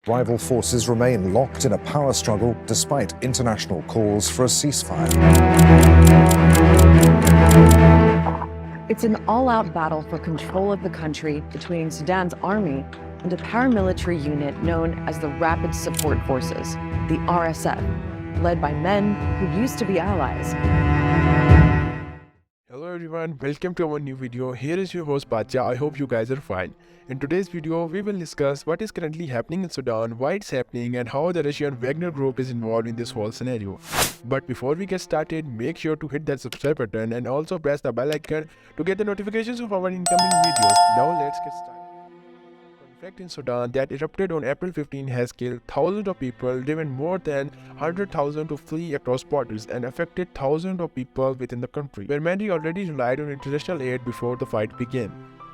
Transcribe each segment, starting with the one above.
Rival forces remain locked in a power struggle despite international calls for a ceasefire. It's an all-out battle for control of the country between Sudan's army and a paramilitary unit known as the Rapid Support Forces, the RSF, led by men who used to be allies. Hello everyone, welcome to our new video. Here is your host Bacha. I hope you guys are fine. In today's video, we will discuss what is currently happening in Sudan, why it's happening, and how the Russian Wagner group is involved in this whole scenario. But before we get started, make sure to hit that subscribe button and also press the bell icon to get the notifications of our incoming videos. Now let's get started. Conflict in Sudan that erupted on April 15 has killed thousands of people, driven more than 100,000 to flee across borders, and affected thousands of people within the country, where many already relied on international aid before the fight began.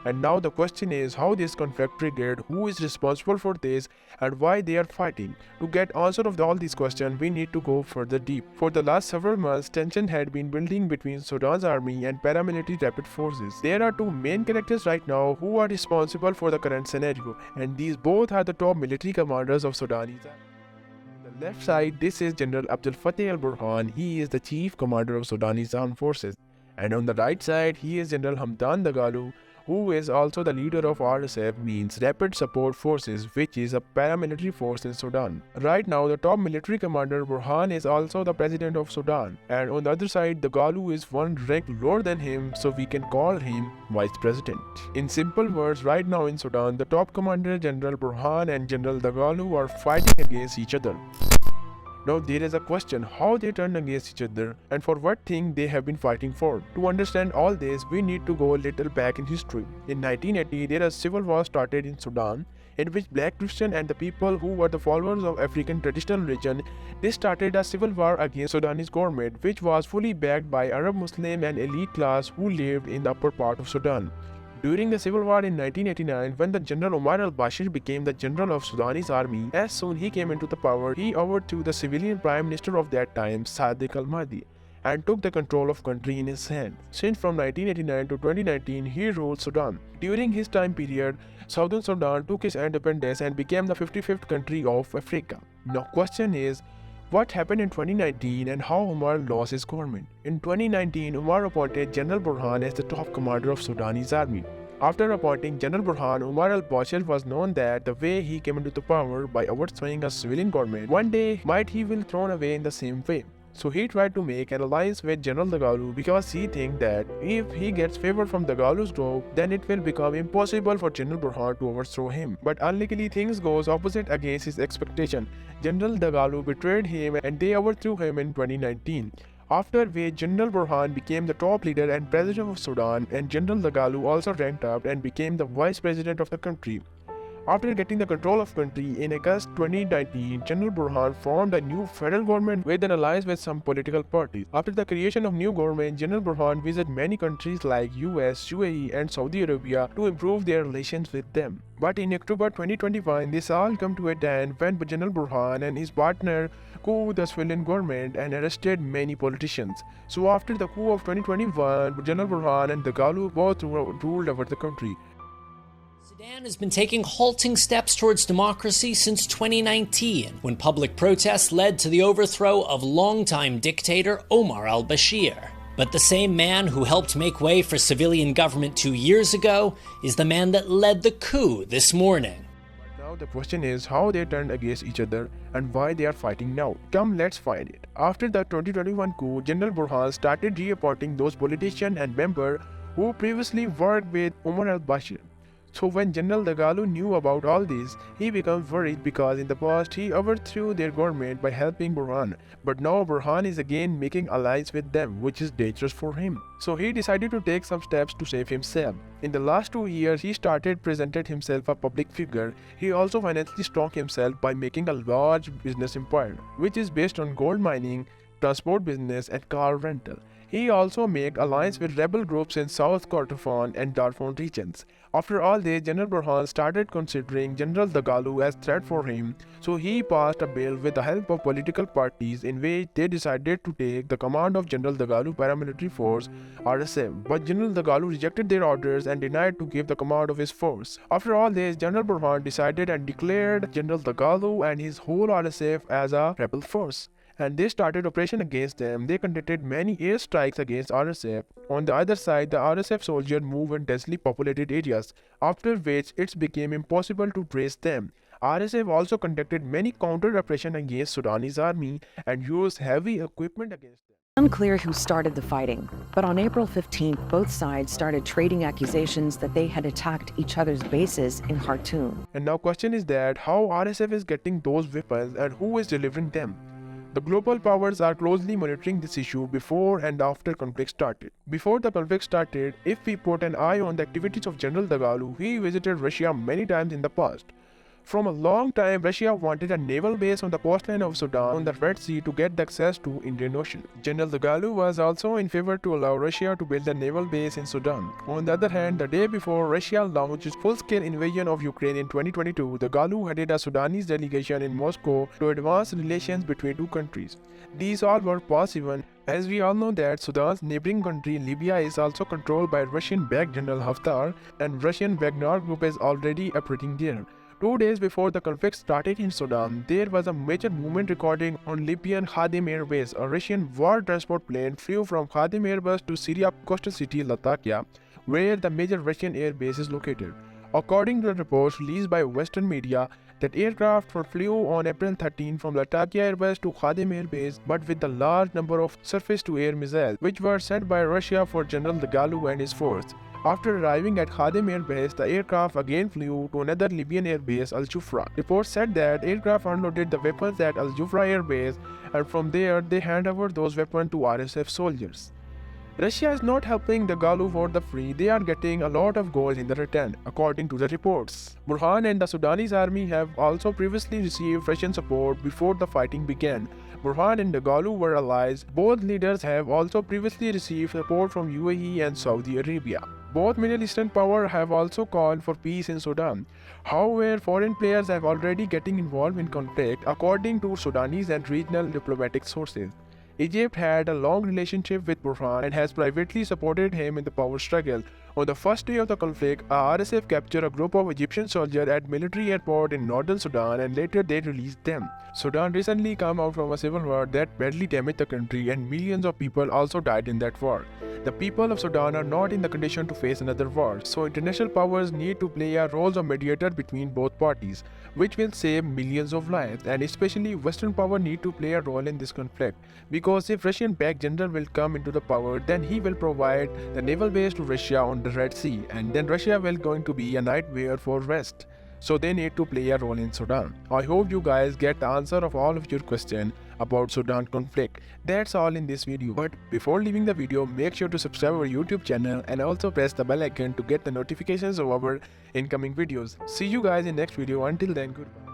And now the question is how this conflict triggered, who is responsible for this, and why they are fighting. To get answer of all these questions, we need to go further deep. For the last several months, tension had been building between Sudan's army and paramilitary rapid forces. There are two main characters right now who are responsible for the current scenario, and these both are the top military commanders of Sudanese army. On the left side, this is General Abdel Fattah al-Burhan. He is the chief commander of Sudanese armed forces. And on the right side, he is General Hamdan Dagalo, who is also the leader of RSF, means Rapid Support Forces, which is a paramilitary force in Sudan. Right now, the top military commander Burhan is also the president of Sudan, and on the other side, Dagalo is one rank lower than him, so we can call him vice president. In simple words, right now in Sudan, the top commander General Burhan and General Dagalo are fighting against each other. Now there is a question how they turned against each other and for what thing they have been fighting for. To understand all this, we need to go a little back in history. In 1980, there a civil war started in Sudan, in which black Christians and the people who were the followers of African traditional religion, they started a civil war against Sudanese government, which was fully backed by Arab Muslim and elite class who lived in the upper part of Sudan. During the civil war in 1989, when the General Omar al-Bashir became the general of Sudanese army, as soon he came into the power, he overthrew the civilian prime minister of that time, Sadiq al-Mahdi, and took the control of country in his hand. Since from 1989 to 2019, he ruled Sudan. During his time period, Southern Sudan took its independence and became the 55th country of Africa. Now question is, what happened in 2019 and how Omar lost his government? In 2019, Omar appointed General Burhan as the top commander of Sudanese army. After appointing General Burhan, Omar al-Bashir was known that the way he came into the power by overthrowing a civilian government, one day might he will thrown away in the same way. So he tried to make an alliance with General Dagalo because he thinks that if he gets favor from Dagalo's group, then it will become impossible for General Burhan to overthrow him. But unluckily, things goes opposite against his expectation. General Dagalo betrayed him and they overthrew him in 2019. After which, General Burhan became the top leader and president of Sudan, and General Dagalo also ranked up and became the vice president of the country. After getting the control of country in August 2019, General Burhan formed a new federal government with an alliance with some political parties. After the creation of new government, General Burhan visited many countries like US, UAE and Saudi Arabia to improve their relations with them. But in October 2021, this all come to an end when General Burhan and his partner coup the civilian government and arrested many politicians. So after the coup of 2021, General Burhan and Dagalo both ruled over the country. Sudan has been taking halting steps towards democracy since 2019, when public protests led to the overthrow of longtime dictator Omar al-Bashir. But the same man who helped make way for civilian government 2 years ago is the man that led the coup this morning. Now the question is how they turned against each other and why they are fighting now. Come, let's find it. After the 2021 coup, General Burhan started reappointing those politicians and members who previously worked with Omar al-Bashir. So when General Dagalo knew about all this, he became worried because in the past he overthrew their government by helping Burhan. But now Burhan is again making allies with them, which is dangerous for him. So he decided to take some steps to save himself. In the last 2 years, he presented himself a public figure. He also financially strong himself by making a large business empire, which is based on gold mining, transport business and car rental. He also made alliance with rebel groups in South Kordofan and Darfur regions. After all this, General Burhan started considering General Dagalo as threat for him, so he passed a bill with the help of political parties in which they decided to take the command of General Dagalo paramilitary force RSF, but General Dagalo rejected their orders and denied to give the command of his force. After all this, General Burhan decided and declared General Dagalo and his whole RSF as a rebel force, and they started operation against them. They conducted many airstrikes against RSF. On the other side, the RSF soldiers moved in densely populated areas, after which it became impossible to trace them. RSF also conducted many counter-operations against Sudanese army and used heavy equipment against them. Unclear who started the fighting, but on April 15th, both sides started trading accusations that they had attacked each other's bases in Khartoum. And now question is that how RSF is getting those weapons and who is delivering them? The global powers are closely monitoring this issue before and after conflict started. Before the conflict started, if we put an eye on the activities of General Dagalo, he visited Russia many times in the past. From a long time, Russia wanted a naval base on the coastline of Sudan on the Red Sea to get the access to Indian Ocean. General Dagalo was also in favor to allow Russia to build a naval base in Sudan. On the other hand, the day before Russia launched its full-scale invasion of Ukraine in 2022, Dagalo headed a Sudanese delegation in Moscow to advance relations between two countries. These all were possible, as we all know that Sudan's neighboring country Libya is also controlled by Russian-backed General Haftar, and Russian Wagner group is already operating there. 2 days before the conflict started in Sudan, there was a major movement recording on Libyan Khartoum Air Base. A Russian war transport plane flew from Khartoum Air Base to Syria coastal city Latakia, where the major Russian air base is located. According to the reports released by Western media, that aircraft flew on April 13 from Latakia Air Base to Khartoum Air Base, but with a large number of surface-to-air missiles, which were sent by Russia for General Dagalo and his force. After arriving at Khartoum Air Base, the aircraft again flew to another Libyan air base, Al Jufra. Reports said that aircraft unloaded the weapons at Al Jufra Air Base, and from there they hand over those weapons to RSF soldiers. Russia is not helping Dagalo for the free, they are getting a lot of gold in the return, according to the reports. Burhan and the Sudanese army have also previously received Russian support before the fighting began. Burhan and Dagalo were allies. Both leaders have also previously received support from UAE and Saudi Arabia. Both Middle Eastern powers have also called for peace in Sudan. However, foreign players have already getting involved in conflict, according to Sudanese and regional diplomatic sources. Egypt had a long relationship with Burhan and has privately supported him in the power struggle. On the first day of the conflict, RSF captured a group of Egyptian soldiers at military airport in northern Sudan, and later they released them. Sudan recently came out from a civil war that badly damaged the country, and millions of people also died in that war. The people of Sudan are not in the condition to face another war, so international powers need to play a role of mediator between both parties, which will save millions of lives, and especially Western power need to play a role in this conflict, because if Russian-backed general will come into the power, then he will provide the naval base to Russia on the Red Sea, and then Russia will going to be a nightmare for West. So they need to play a role in Sudan. I hope you guys get the answer of all of your questions about Sudan conflict. That's all in this video. But before leaving the video, make sure to subscribe our YouTube channel and also press the bell icon to get the notifications of our incoming videos. See you guys in next video. Until then, goodbye.